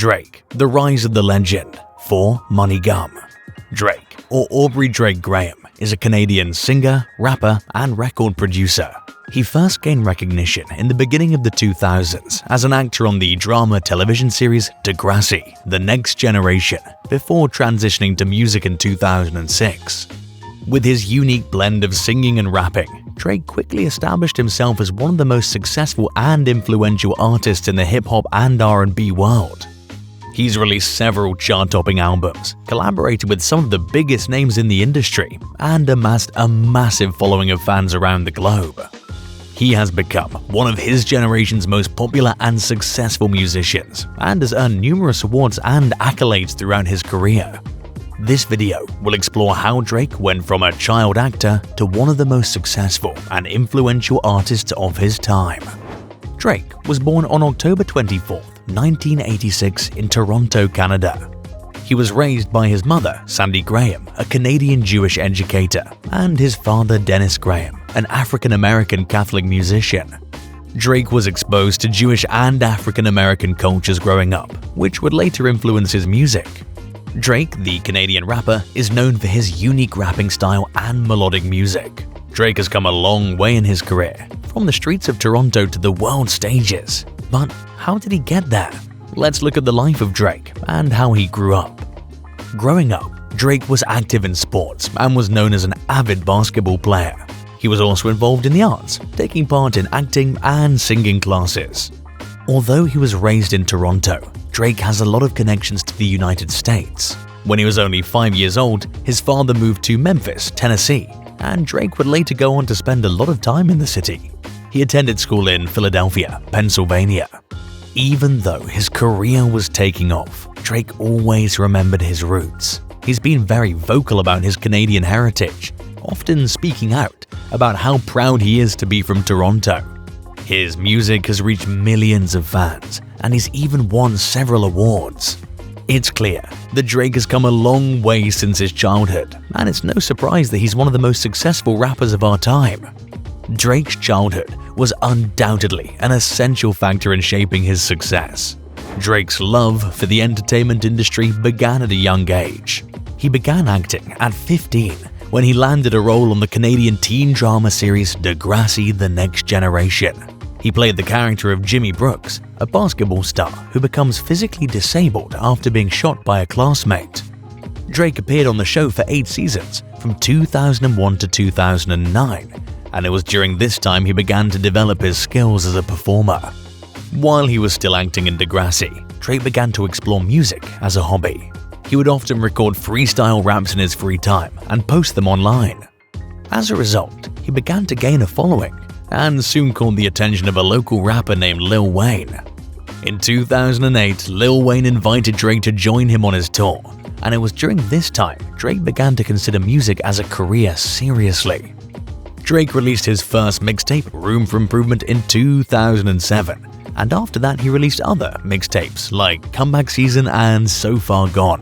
Drake, The Rise of the Legend. 4. Money Gum. Drake, or Aubrey Drake Graham, is a Canadian singer, rapper, and record producer. He first gained recognition in the beginning of the 2000s as an actor on the drama television series Degrassi, The Next Generation, before transitioning to music in 2006. With his unique blend of singing and rapping, Drake quickly established himself as one of the most successful and influential artists in the hip-hop and R&B world. He's released several chart-topping albums, collaborated with some of the biggest names in the industry, and amassed a massive following of fans around the globe. He has become one of his generation's most popular and successful musicians, and has earned numerous awards and accolades throughout his career. This video will explore how Drake went from a child actor to one of the most successful and influential artists of his time. Drake was born on October 24, 1986 in Toronto, Canada. He was raised by his mother, Sandy Graham, a Canadian Jewish educator, and his father, Dennis Graham, an African-American Catholic musician. Drake was exposed to Jewish and African-American cultures growing up, which would later influence his music. Drake, the Canadian rapper, is known for his unique rapping style and melodic music. Drake has come a long way in his career, from the streets of Toronto to the world stages. But how did he get there? Let's look at the life of Drake and how he grew up. Growing up, Drake was active in sports and was known as an avid basketball player. He was also involved in the arts, taking part in acting and singing classes. Although he was raised in Toronto, Drake has a lot of connections to the United States. When he was only 5 years old, his father moved to Memphis, Tennessee, and Drake would later go on to spend a lot of time in the city. He attended school in Philadelphia, Pennsylvania. Even though his career was taking off, Drake always remembered his roots. He's been very vocal about his Canadian heritage, often speaking out about how proud he is to be from Toronto. His music has reached millions of fans, and he's even won several awards. It's clear that Drake has come a long way since his childhood, and it's no surprise that he's one of the most successful rappers of our time. Drake's childhood was undoubtedly an essential factor in shaping his success. Drake's love for the entertainment industry began at a young age. He began acting at 15 when he landed a role on the Canadian teen drama series Degrassi, The Next Generation. He played the character of Jimmy Brooks, a basketball star who becomes physically disabled after being shot by a classmate. Drake appeared on the show for 8 seasons, from 2001 to 2009, and it was during this time he began to develop his skills as a performer. While he was still acting in Degrassi, Drake began to explore music as a hobby. He would often record freestyle raps in his free time and post them online. As a result, he began to gain a following, and soon caught the attention of a local rapper named Lil Wayne. In 2008, Lil Wayne invited Drake to join him on his tour, and it was during this time Drake began to consider music as a career seriously. Drake released his first mixtape, Room for Improvement, in 2007, and after that he released other mixtapes like Comeback Season and So Far Gone.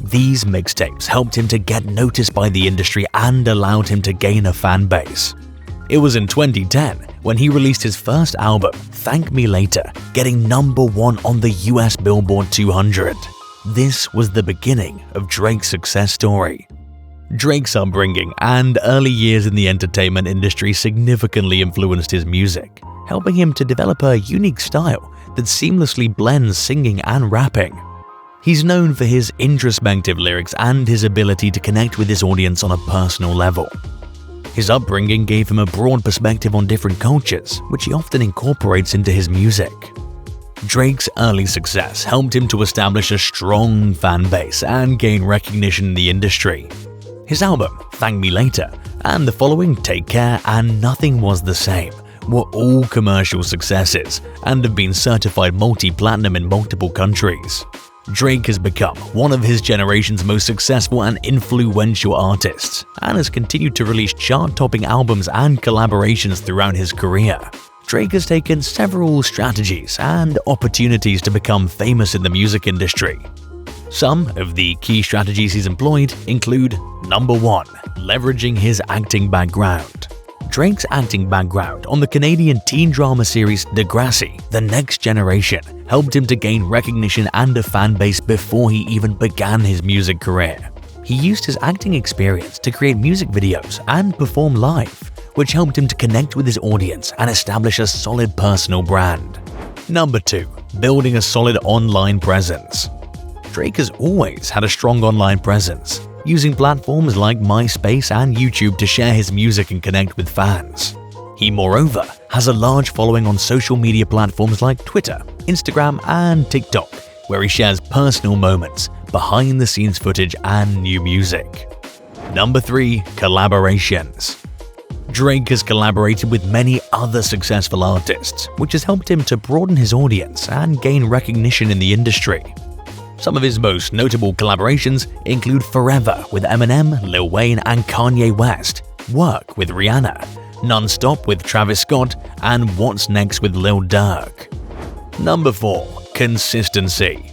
These mixtapes helped him to get noticed by the industry and allowed him to gain a fan base. It was in 2010 when he released his first album, Thank Me Later, getting #1 on the US Billboard 200. This was the beginning of Drake's success story. Drake's upbringing and early years in the entertainment industry significantly influenced his music, helping him to develop a unique style that seamlessly blends singing and rapping. He's known for his introspective lyrics and his ability to connect with his audience on a personal level. His upbringing gave him a broad perspective on different cultures, which he often incorporates into his music. Drake's early success helped him to establish a strong fan base and gain recognition in the industry. His album, Thank Me Later, and the following, Take Care and Nothing Was the Same, were all commercial successes and have been certified multi-platinum in multiple countries. Drake has become one of his generation's most successful and influential artists, and has continued to release chart-topping albums and collaborations throughout his career. Drake has taken several strategies and opportunities to become famous in the music industry. Some of the key strategies he's employed include: number 1. Leveraging his acting background. Drake's acting background on the Canadian teen drama series Degrassi, The Next Generation, helped him to gain recognition and a fan base before he even began his music career. He used his acting experience to create music videos and perform live, which helped him to connect with his audience and establish a solid personal brand. Number 2. Building a solid online presence. Drake has always had a strong online presence, using platforms like MySpace and YouTube to share his music and connect with fans. He moreover has a large following on social media platforms like Twitter, Instagram, and TikTok, where he shares personal moments, behind-the-scenes footage, and new music. Number 3. Collaborations. Drake has collaborated with many other successful artists, which has helped him to broaden his audience and gain recognition in the industry. Some of his most notable collaborations include Forever with Eminem, Lil Wayne, and Kanye West, Work with Rihanna, Nonstop with Travis Scott, and What's Next with Lil Durk. Number 4. Consistency.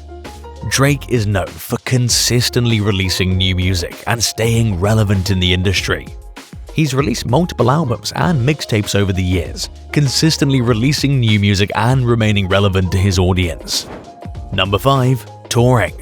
Drake is known for consistently releasing new music and staying relevant in the industry. He's released multiple albums and mixtapes over the years, consistently releasing new music and remaining relevant to his audience. Number 5. Touring.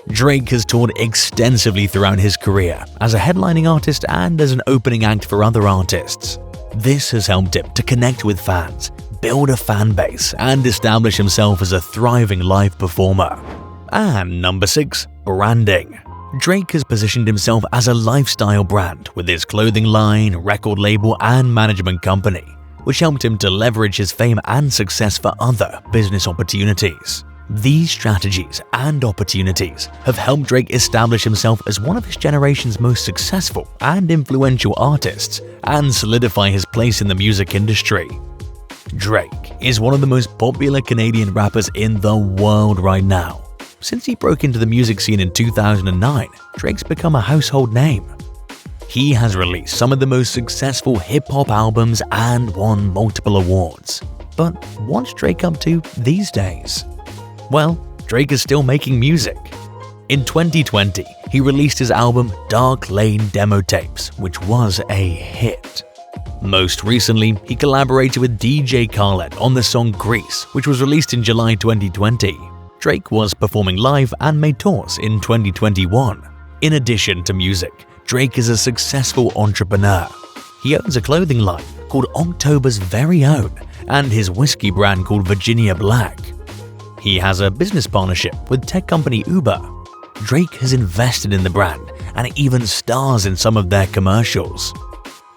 Drake has toured extensively throughout his career as a headlining artist and as an opening act for other artists. This has helped him to connect with fans, build a fan base, and establish himself as a thriving live performer. And number 6. Branding. Drake has positioned himself as a lifestyle brand with his clothing line, record label, and management company, which helped him to leverage his fame and success for other business opportunities. These strategies and opportunities have helped Drake establish himself as one of his generation's most successful and influential artists and solidify his place in the music industry. Drake is one of the most popular Canadian rappers in the world right now. Since he broke into the music scene in 2009, Drake's become a household name. He has released some of the most successful hip-hop albums and won multiple awards. But what's Drake up to these days? Well, Drake is still making music. In 2020, he released his album Dark Lane Demo Tapes, which was a hit. Most recently, he collaborated with DJ Khaled on the song Grease, which was released in July 2020. Drake was performing live and made tours in 2021. In addition to music, Drake is a successful entrepreneur. He owns a clothing line called October's Very Own and his whiskey brand called Virginia Black. He has a business partnership with tech company Uber. Drake has invested in the brand and even stars in some of their commercials.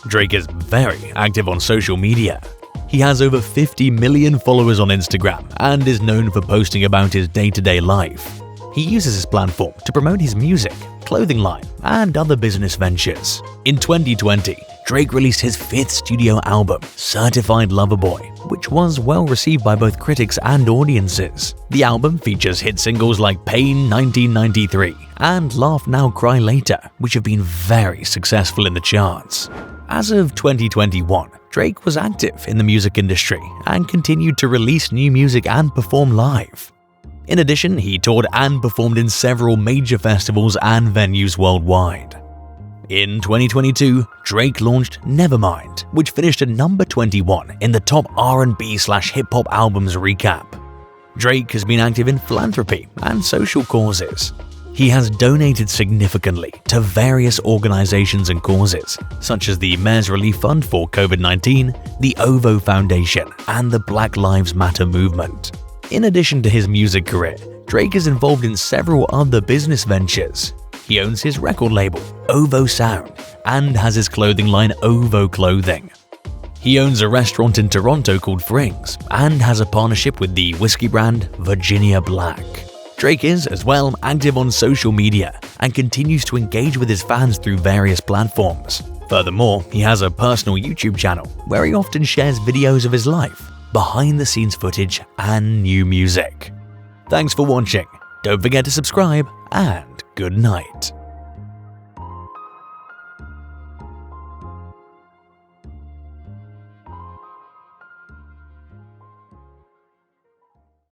Drake is very active on social media. He has over 50 million followers on Instagram and is known for posting about his day-to-day life. He uses his platform to promote his music, clothing line, and other business ventures. In 2020, Drake released his 5th studio album, Certified Lover Boy, which was well received by both critics and audiences. The album features hit singles like Pain 1993 and Laugh Now Cry Later, which have been very successful in the charts. As of 2021, Drake was active in the music industry and continued to release new music and perform live. In addition, he toured and performed in several major festivals and venues worldwide. In 2022, Drake launched Nevermind, which finished at number 21 in the top R&B/hip-hop albums recap. Drake has been active in philanthropy and social causes. He has donated significantly to various organizations and causes, such as the Mayor's Relief Fund for COVID-19, the OVO Foundation, and the Black Lives Matter movement. In addition to his music career, Drake is involved in several other business ventures. He owns his record label, OVO Sound, and has his clothing line OVO Clothing. He owns a restaurant in Toronto called Frings and has a partnership with the whiskey brand Virginia Black. Drake is, as well, active on social media and continues to engage with his fans through various platforms. Furthermore, he has a personal YouTube channel where he often shares videos of his life, behind-the-scenes footage, and new music. Thanks for watching. Don't forget to subscribe, and good night.